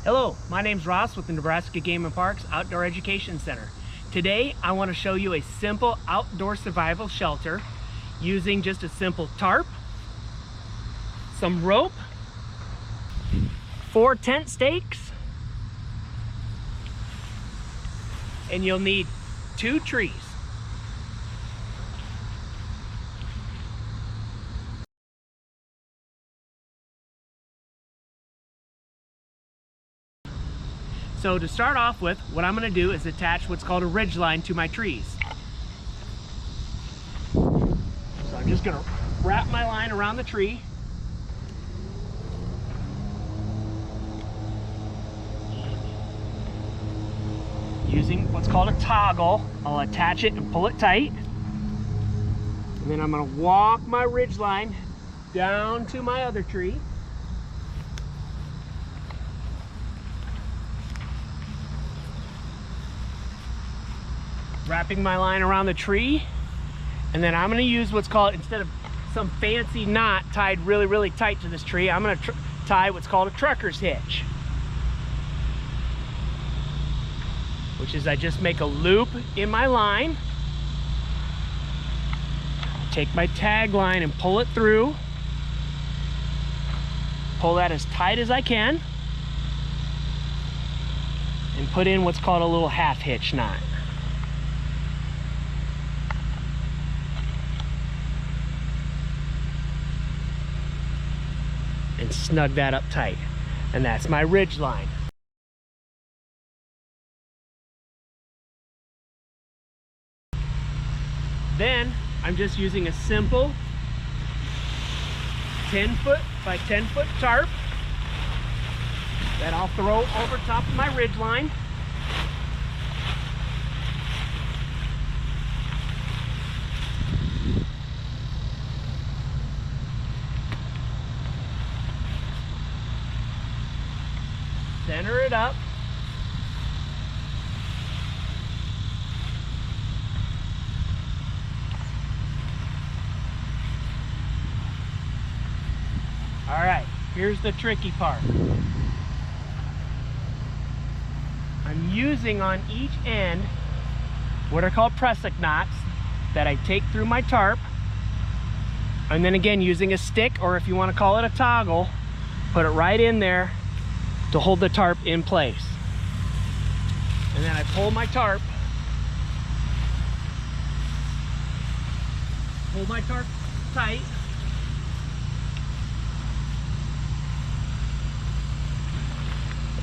Hello, my name's Ross with the Nebraska Game and Parks Outdoor Education Center. Today I want to show you a simple outdoor survival shelter using just a simple tarp, some rope, 4 tent stakes, and you'll need 2 trees. So to start off with, what I'm going to do is attach what's called a ridgeline to my trees. So I'm just going to wrap my line around the tree. Using what's called a toggle, I'll attach it and pull it tight. And then I'm going to walk my ridgeline down to my other tree. Wrapping my line around the tree, and then I'm going to use what's called, instead of some fancy knot tied really tight to this tree, I'm going to tie what's called a trucker's hitch, which is I just make a loop in my line, take my tag line and pull it through, pull that as tight as I can, and put in what's called a little half hitch knot. And snug that up tight. And that's my ridge line. Then I'm just using a simple 10-foot by 10-foot tarp that I'll throw over top of my ridge line. Center it up. All right, here's the tricky part. I'm using on each end what are called prusik knots that I take through my tarp, and then again using a stick, or if you want to call it a toggle, put it right in there to hold the tarp in place. And then I pull my tarp, tight,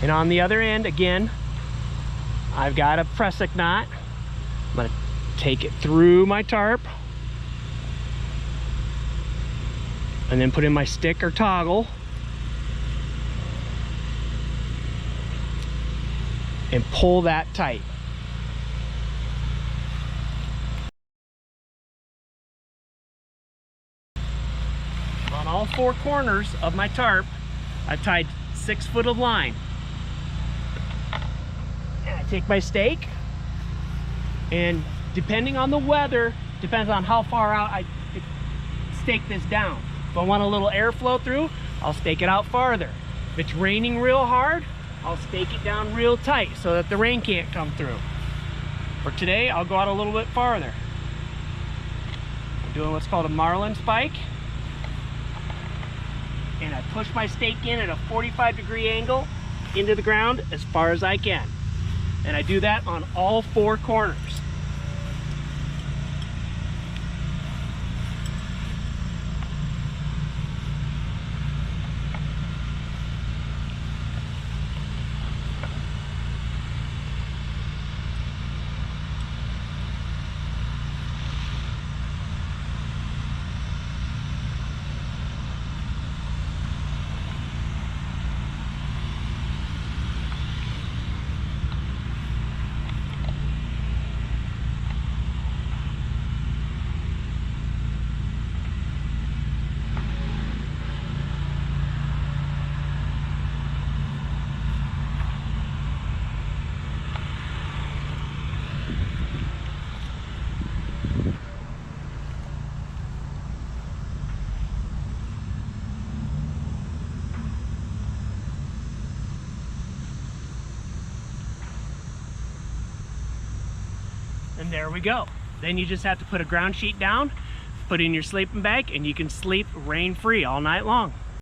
and on the other end again I've got a prusik knot. I'm going to take it through my tarp and then put in my stick or toggle and pull that tight. On all 4 corners of my tarp, I've tied 6 foot of line. And I take my stake, and depending on the weather, depends on how far out I stake this down. If I want a little airflow through, I'll stake it out farther. If it's raining real hard, I'll stake it down real tight so that the rain can't come through. For today, I'll go out a little bit farther. I'm doing what's called a marlin spike. And I push my stake in at a 45-degree angle into the ground as far as I can. And I do that on all 4 corners. And there we go. Then you just have to put a ground sheet down, put in your sleeping bag, and you can sleep rain-free all night long.